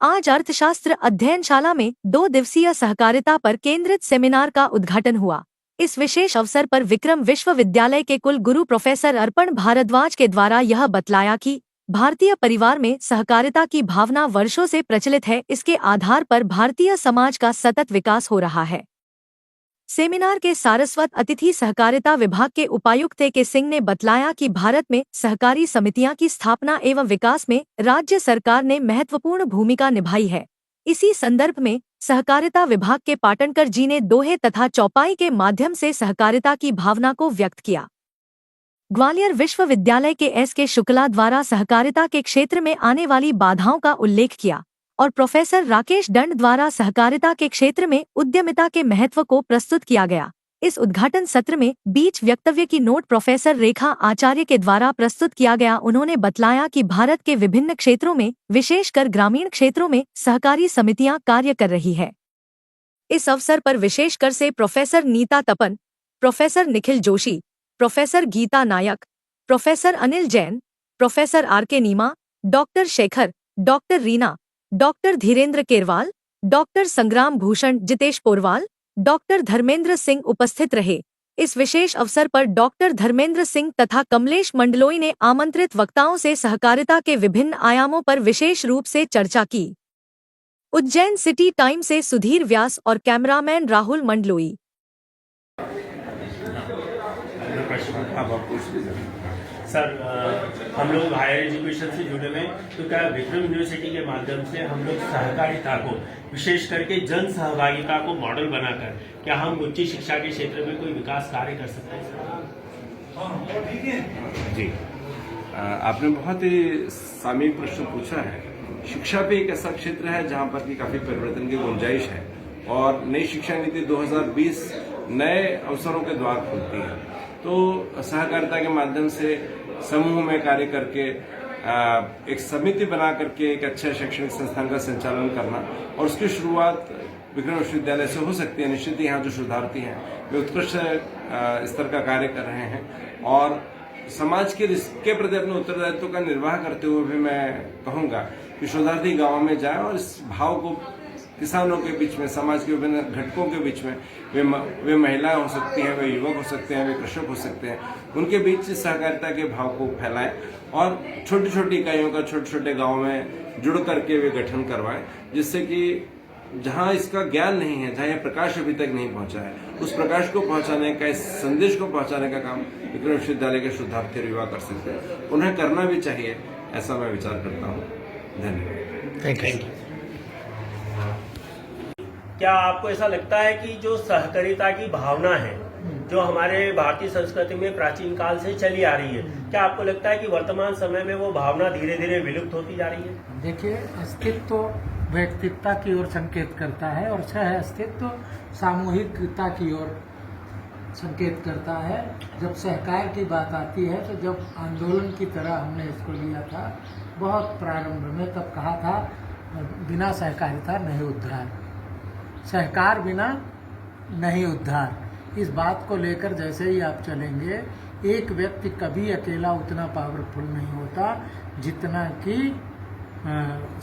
आज अर्थशास्त्र अध्ययनशाला में 2 दिवसीय सहकारिता पर केंद्रित सेमिनार का उद्घाटन हुआ। इस विशेष अवसर पर विक्रम विश्वविद्यालय के कुल गुरु प्रोफेसर अर्पण भारद्वाज के द्वारा यह बतलाया कि भारतीय परिवार में सहकारिता की भावना वर्षों से प्रचलित है। इसके आधार पर भारतीय समाज का सतत विकास हो रहा है। सेमिनार के सारस्वत अतिथि सहकारिता विभाग के उपायुक्त के सिंह ने बतलाया कि भारत में सहकारी समितियां की स्थापना एवं विकास में राज्य सरकार ने महत्वपूर्ण भूमिका निभाई है। इसी संदर्भ में सहकारिता विभाग के पाटनकर जी ने दोहे तथा चौपाई के माध्यम से सहकारिता की भावना को व्यक्त किया। ग्वालियर विश्वविद्यालय के के शुक्ला द्वारा सहकारिता के क्षेत्र में आने वाली बाधाओं का उल्लेख किया और प्रोफेसर राकेश दंड द्वारा सहकारिता के क्षेत्र में उद्यमिता के महत्व को प्रस्तुत किया गया। इस उद्घाटन सत्र में बीच वक्तव्य की नोट प्रोफेसर रेखा आचार्य के द्वारा प्रस्तुत किया गया। उन्होंने बतलाया कि भारत के विभिन्न क्षेत्रों में, विशेषकर ग्रामीण क्षेत्रों में सहकारी समितियां कार्य कर रही है। इस अवसर पर विशेषकर से professor Nita Tapan, professor Nikhil Joshi, professor Geeta Nayak, professor Anil Jain, professor RK Neema, doctor Shekhar, doctor Reena, doctor Dhirendra Kerwal, doctor Sangram Bhushan Jitesh Porwal, doctor Dharmendra Singh उपस्थित रहे। इस विशेष अवसर पर डॉक्टर धर्मेंद्र सिंह तथा कमलेश मंडलोई ने आमंत्रित वक्ताओं से सहकारिता के विभिन्न आयामों पर विशेष रूप से चर्चा की। उज्जैन सिटी टाइम से सुधीर व्यास और कैमरामैन राहुल मंडलोई। सर, हम लोग हायर एजुकेशन से जुड़े हुए हैं, तो क्या विक्रम यूनिवर्सिटी के माध्यम से हम लोग सहकारिता को, विशेष करके जन सहभागिता को मॉडल बनाकर क्या हम उच्च शिक्षा के क्षेत्र में कोई विकास कार्य कर सकते हैं? जी, आपने बहुत ही सामयिक प्रश्न पूछा है। शिक्षा पे एक ऐसा क्षेत्र है जहां पर की काफी परिवर्तन की गुंजाइश है और नई शिक्षा नीति 2020 नए अवसरों के द्वार खोलती है। तो सहकारिता के माध्यम से समूह में कार्य करके एक समिति बना करके एक अच्छे शैक्षणिक संस्थान का संचालन करना और उसकी शुरुआत विक्रम विश्वविद्यालय से हो सकती है। निश्चित ही यहाँ जो शोधार्थी हैं वे उत्कृष्ट स्तर का कार्य कर रहे हैं और समाज के इसके प्रति अपने उत्तरदायित्व का निर्वाह करते हुए भी मैं कहूँगा कि शोधार्थी गाँव में जाए और इस भाव को किसानों के बीच में, समाज के विभिन्न घटकों के बीच में, वे महिलाएं हो सकती हैं, वे युवक हो सकते हैं, वे कृषक हो सकते हैं, उनके बीच सहकारिता के भाव को फैलाएं और छोटी छोटी इकाइयों का छोटे छोटे गाँव में जुड़ करके वे गठन करवाएं, जिससे कि जहां इसका ज्ञान नहीं है, जहां यह प्रकाश अभी तक नहीं पहुंचा है, उस प्रकाश को पहुंचाने का, इस संदेश को पहुंचाने का काम विक्रम विश्वविद्यालय के शोधार्थी और युवा कर सकते हैं। उन्हें करना भी चाहिए, ऐसा मैं विचार करता हूँ। धन्यवाद। Thank you. क्या आपको ऐसा लगता है कि जो सहकारिता की भावना है, जो हमारे भारतीय संस्कृति में प्राचीन काल से चली आ रही है, क्या आपको लगता है कि वर्तमान समय में वो भावना धीरे धीरे विलुप्त होती जा रही है? देखिए, अस्तित्व व्यक्तित्व की ओर संकेत करता है और सह अस्तित्व सामूहिकता की ओर संकेत करता है। जब सहकार की बात आती है तो जब आंदोलन की तरह हमने इसको लिया था बहुत प्रारंभ में, तब कहा था बिना सहकारिता नहीं उद्धार, सहकार बिना नहीं उद्धार। इस बात को लेकर जैसे ही आप चलेंगे, एक व्यक्ति कभी अकेला उतना पावरफुल नहीं होता जितना कि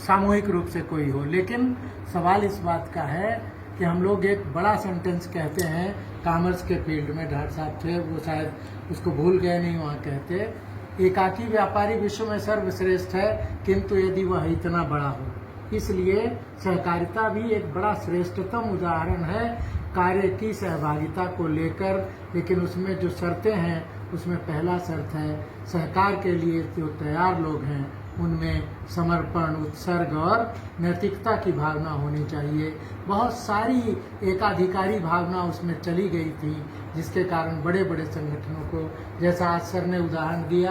सामूहिक रूप से कोई हो। लेकिन सवाल इस बात का है कि हम लोग एक बड़ा सेंटेंस कहते हैं, कॉमर्स के फील्ड में ढाट साहब थे, वो शायद उसको भूल गए नहीं, वहाँ कहते एकाकी व्यापारी विश्व में सर्वश्रेष्ठ है किंतु यदि वह इतना बड़ा हो। इसलिए सहकारिता भी एक बड़ा श्रेष्ठतम उदाहरण है कार्य की सहभागिता को लेकर। लेकिन उसमें जो शर्तें हैं, उसमें पहला शर्त है सहकार के लिए जो तैयार लोग हैं उनमें समर्पण, उत्सर्ग और नैतिकता की भावना होनी चाहिए। बहुत सारी एकाधिकारी भावना उसमें चली गई थी, जिसके कारण बड़े बड़े संगठनों को, जैसा आज सर ने उदाहरण दिया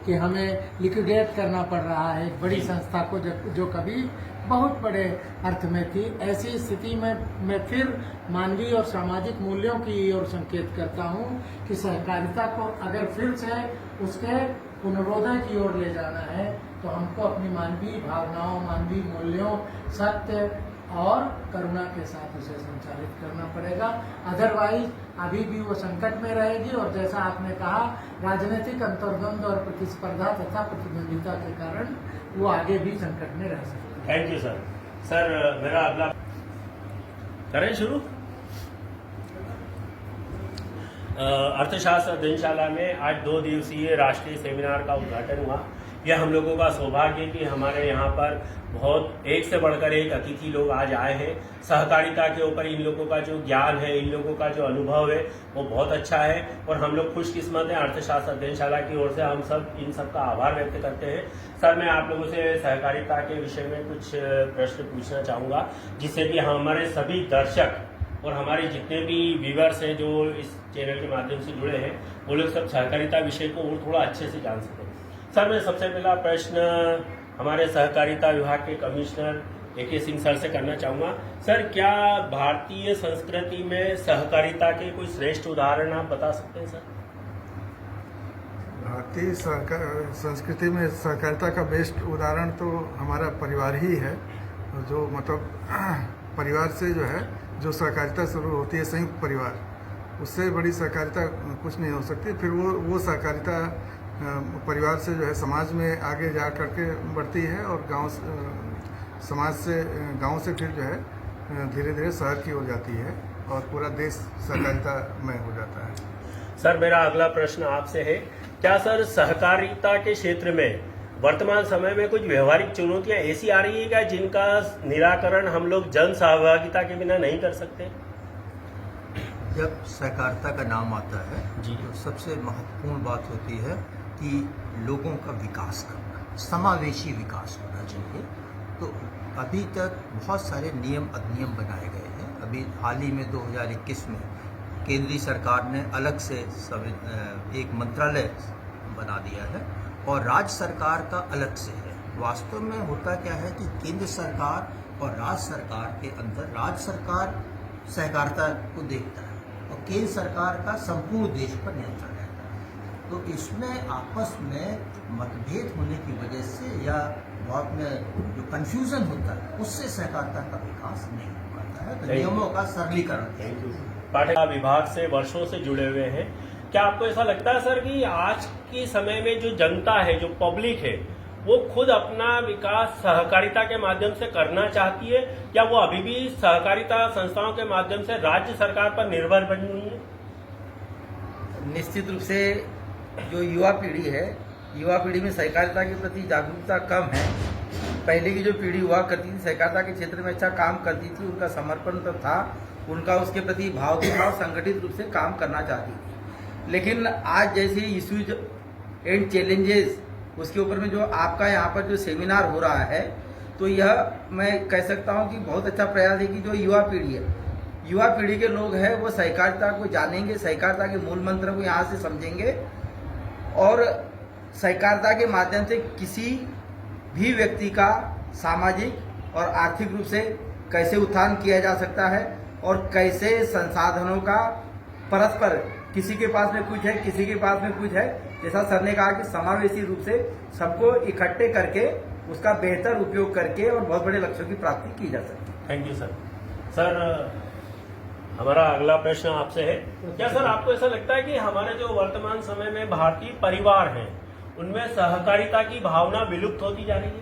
कि हमें लिक्विडेट करना पड़ रहा है एक बड़ी संस्था को जो कभी बहुत बड़े अर्थ में थी। ऐसी स्थिति में मैं फिर मानवीय और सामाजिक मूल्यों की ओर संकेत करता हूँ कि सहकारिता को अगर फिर से उसके पुनरोदय की ओर ले जाना है तो हमको अपनी मानवीय भावनाओं, मानवीय मूल्यों, सत्य और करुणा के साथ उसे संचालित करना पड़ेगा। अदरवाइज अभी भी वो संकट में रहेगी और जैसा आपने कहा, राजनीतिक अंतर्द्वंद और प्रतिस्पर्धा तथा प्रतिद्वंदिता के कारण वो आगे भी संकट में रह सकती है। Thank you sir. सर मेरा अगला करें शुरू। अर्थशास्त्र अध्ययनशाला में आज 2 दिवसीय राष्ट्रीय सेमिनार का उद्घाटन हुआ। यह हम लोगों का सौभाग्य कि हमारे यहाँ पर बहुत एक से बढ़कर एक अतिथि लोग आज आए हैं। सहकारिता के ऊपर इन लोगों का जो ज्ञान है, इन लोगों का जो अनुभव है वो बहुत अच्छा है और हम लोग खुशकिस्मत हैं। अर्थशास्त्र अध्ययनशाला की ओर से हम सब इन सब का आभार व्यक्त करते हैं। सर मैं आप लोगों से सहकारिता के विषय में कुछ प्रश्न पूछना चाहूँगा, जिससे कि हमारे सभी दर्शक और हमारे जितने भी व्यूअर्स हैं जो इस चैनल के माध्यम से जुड़े हैं वो लोग सब सहकारिता विषय को और थोड़ा अच्छे से जान सकें। सर मैं सबसे पहला प्रश्न हमारे सहकारिता विभाग के कमिश्नर AK सिंह सर से करना चाहूँगा। सर क्या भारतीय संस्कृति में सहकारिता के कोई श्रेष्ठ उदाहरण आप बता सकते हैं सर? भारतीय संस्कृति में सहकारिता का बेस्ट उदाहरण तो हमारा परिवार ही है। जो मतलब परिवार से जो है जो सहकारिता शुरू होती है, संयुक्त परिवार, उससे बड़ी सहकारिता कुछ नहीं हो सकती। फिर वो सहकारिता परिवार से जो है समाज में आगे जा करके बढ़ती है और समाज से गांव से फिर जो है धीरे धीरे शहर की हो जाती है और पूरा देश सहकारिता में हो जाता है। सर मेरा अगला प्रश्न आपसे है, क्या सर सहकारिता के क्षेत्र में वर्तमान समय में कुछ व्यवहारिक चुनौतियां ऐसी आ रही है क्या जिनका निराकरण हम लोग जन सहभागिता के बिना नहीं कर सकते? जब सहकारिता का नाम आता है जी, तो सबसे महत्वपूर्ण बात होती है कि लोगों का विकास करना, समावेशी विकास होना चाहिए। तो अभी तक बहुत सारे नियम अधिनियम बनाए गए हैं। अभी हाल ही में 2021 में केंद्रीय सरकार ने अलग से एक मंत्रालय बना दिया है और राज्य सरकार का अलग से है। वास्तव में होता क्या है कि केंद्र सरकार और राज्य सरकार के अंदर राज्य सरकार सहकारिता को देखता है और केंद्र सरकार का संपूर्ण देश पर नियंत्रण रहता है। तो इसमें आपस में मतभेद होने की वजह से या बहुत में जो कंफ्यूजन होता है उससे सहकारिता का विकास नहीं हो पाता है। तो नियमों का सरलीकरण। पाठ्यक्रम विभाग से वर्षों से जुड़े हुए हैं, क्या आपको ऐसा लगता है सर कि आज के समय में जो जनता है, जो पब्लिक है, वो खुद अपना विकास सहकारिता के माध्यम से करना चाहती है या वो अभी भी सहकारिता संस्थाओं के माध्यम से राज्य सरकार पर निर्भर बनी हुई है? निश्चित रूप से जो युवा पीढ़ी है, युवा पीढ़ी में सहकारिता के प्रति जागरूकता कम है। पहले की जो पीढ़ी हुआ करती थी सहकारिता के क्षेत्र में अच्छा काम करती थी, उनका समर्पण तो था, उनका उसके प्रति भाव भी था, संगठित रूप से काम करना चाहती थी। लेकिन आज जैसे इश्यूज एंड चैलेंजेस उसके ऊपर में जो आपका यहाँ पर जो सेमिनार हो रहा है, तो यह मैं कह सकता हूँ कि बहुत अच्छा प्रयास है कि जो युवा पीढ़ी है, युवा पीढ़ी के लोग हैं वो सहकारिता को जानेंगे, सहकारिता के मूल मंत्र को यहाँ से समझेंगे और सहकारिता के माध्यम से किसी भी व्यक्ति का सामाजिक और आर्थिक रूप से कैसे उत्थान किया जा सकता है और कैसे संसाधनों का परस्पर, किसी के पास में कुछ है, किसी के पास में कुछ है, जैसा सर ने कहा कि समावेशी रूप से सबको इकट्ठे करके उसका बेहतर उपयोग करके और बहुत बड़े लक्ष्यों की प्राप्ति की जा सकती है। Thank you sir. सर हमारा अगला प्रश्न आपसे है, क्या सर आपको ऐसा लगता है कि हमारे जो वर्तमान समय में भारतीय परिवार हैं उनमें सहकारिता की भावना विलुप्त होती जा रही है?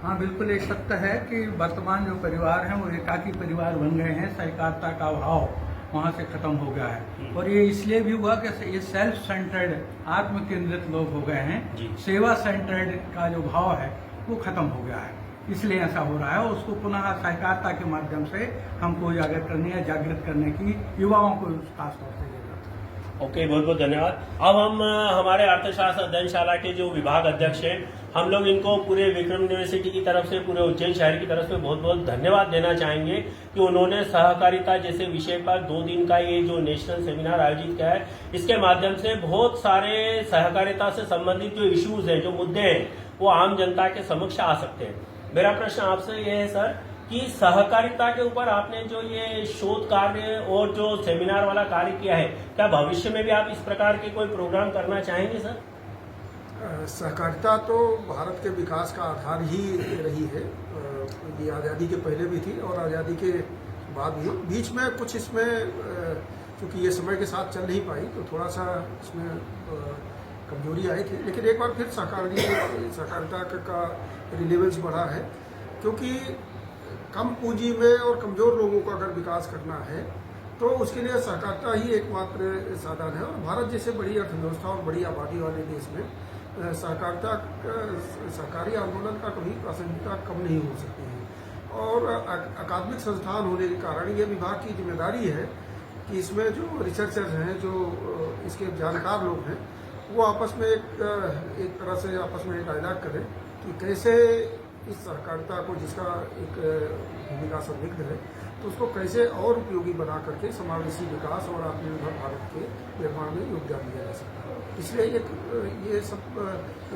हाँ बिल्कुल, एक सत्य है कि वर्तमान जो परिवार हैं वो एकाकी परिवार बन गए हैं। सहकारिता का भाव वहाँ से खत्म हो गया है और ये इसलिए भी हुआ कि ये सेल्फ सेंटर्ड, आत्म केंद्रित लोग हो गए हैं। सेवा सेंटर्ड का जो भाव है वो खत्म हो गया है, इसलिए ऐसा हो रहा है। उसको पुनः सहकारिता के माध्यम से हमको उजागर करनी है, जागृत करने की युवाओं को खासतौर से जरूरत है। ओके, बहुत बहुत धन्यवाद। अब हम हमारे अर्थशास्त्र अध्ययनशाला के जो विभाग अध्यक्ष हैं, हम लोग इनको पूरे विक्रम यूनिवर्सिटी की तरफ से, पूरे उज्जैन शहर की तरफ से बहुत बहुत धन्यवाद देना चाहेंगे कि उन्होंने सहकारिता जैसे विषय पर 2 दिन का ये जो नेशनल सेमिनार आयोजित किया है, इसके माध्यम से बहुत सारे सहकारिता से संबंधित जो इश्यूज हैं, जो मुद्दे हैं, वो आम जनता के समक्ष आ सकते हैं। मेरा प्रश्न आपसे ये है सर कि सहकारिता के ऊपर आपने जो ये शोध कार्य और जो सेमिनार वाला कार्य किया है, क्या भविष्य में भी आप इस प्रकार के कोई प्रोग्राम करना चाहेंगे सर? सहकारिता तो भारत के विकास का आधार ही रही है। ये आज़ादी के पहले भी थी और आज़ादी के बाद भी। बीच में कुछ इसमें क्योंकि ये समय के साथ चल नहीं पाई तो थोड़ा सा इसमें कमजोरी आई थी, लेकिन एक बार फिर सहकारिता का रिलेवेंस बढ़ा है क्योंकि कम पूंजी में और कमज़ोर लोगों का अगर विकास करना है तो उसके लिए सहकारिता ही एकमात्र साधन है। और भारत जैसे बड़ी अर्थव्यवस्था और बड़ी आबादी वाले देश में सहकारिता सहकारी आंदोलन का कभी प्रासंगिकता कम नहीं हो सकती है। और अकादमिक संस्थान होने के कारण ये विभाग की जिम्मेदारी है कि इसमें जो रिसर्चर्स हैं, जो इसके जानकार लोग हैं, वो आपस में एक तरह से आपस में डायलॉग करें कि कैसे इस सहकारिता को, जिसका एक भूमिका संदिग्ध है, तो उसको कैसे और उपयोगी बना करके समावेशी विकास और आत्मनिर्भर भारत के निर्माण में योगदान दिया जा सकता है। इसलिए ये सब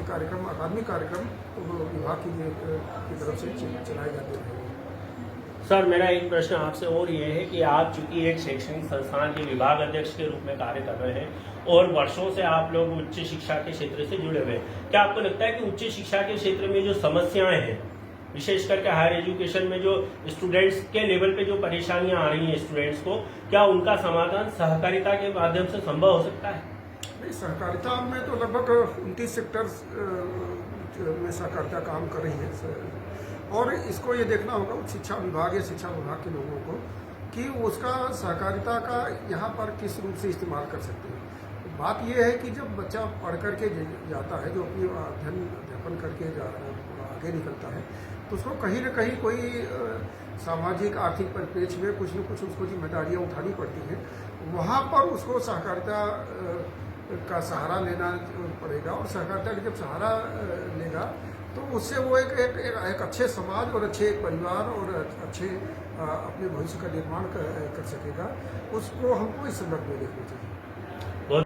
कार्यक्रम, अकादमिक कार्यक्रम विभाग की तरफ से चलाए जाते हैं। सर, मेरा एक प्रश्न आपसे और ये है कि आप चूंकि एक शैक्षणिक संस्थान के विभाग अध्यक्ष के रूप में कार्य कर रहे हैं और वर्षों से आप लोग उच्च शिक्षा के क्षेत्र से जुड़े हुए हैं, क्या आपको लगता है कि उच्च शिक्षा के क्षेत्र में जो समस्याएं हैं, विशेष करके हायर एजुकेशन में जो स्टूडेंट्स के लेवल पे जो परेशानियां आ रही हैं स्टूडेंट्स को, क्या उनका समाधान सहकारिता के माध्यम से संभव हो सकता है? नहीं, सहकारिता में तो लगभग 29 सेक्टर्स में सहकारिता काम कर रही है। और इसको ये देखना होगा उच्च शिक्षा विभाग या शिक्षा विभाग के लोगों को कि उसका सहकारिता का यहाँ पर किस रूप से इस्तेमाल कर सकते हैं। बात यह है कि जब बच्चा पढ़ करके जाता है, जो अपनी अध्यापन करके आगे निकलता है, तो उसको कहीं न कहीं कोई सामाजिक आर्थिक परिप्रेक्ष्य में कुछ न कुछ उसको जिम्मेदारियाँ उठानी पड़ती हैं। वहाँ पर उसको सहकारिता का सहारा लेना पड़ेगा। और सहकारिता का जब सहारा लेगा तो उससे वो एक अच्छे समाज और अच्छे परिवार और अच्छे अपने भविष्य का निर्माण कर सकेगा। उसको हमको इस संदर्भ में देखना चाहिए।